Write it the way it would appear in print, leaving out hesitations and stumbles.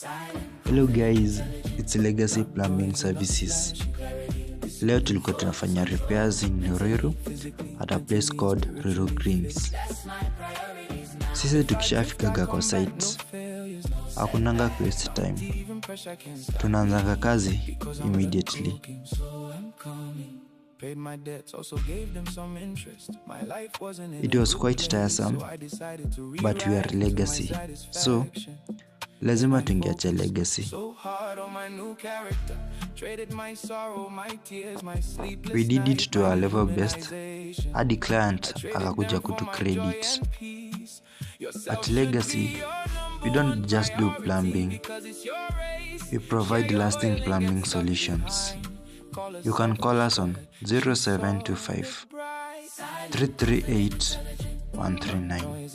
Hello guys, it's Legacy Plumbing Services. Leo tulikuwa tunafanya repairs in Ruiru at a place called Ruiru Greens. Sisi tukishafikaga kwa site, hakunanga waste time. Tunaanzanga kazi immediately. It was quite tiresome, but we are Legacy, so lazima tungeacha legacy. We did it to our level best. Hadi client akakuja kutu credit. At Legacy, we don't just do plumbing. We provide lasting plumbing solutions. You can call us on 0725 338 139.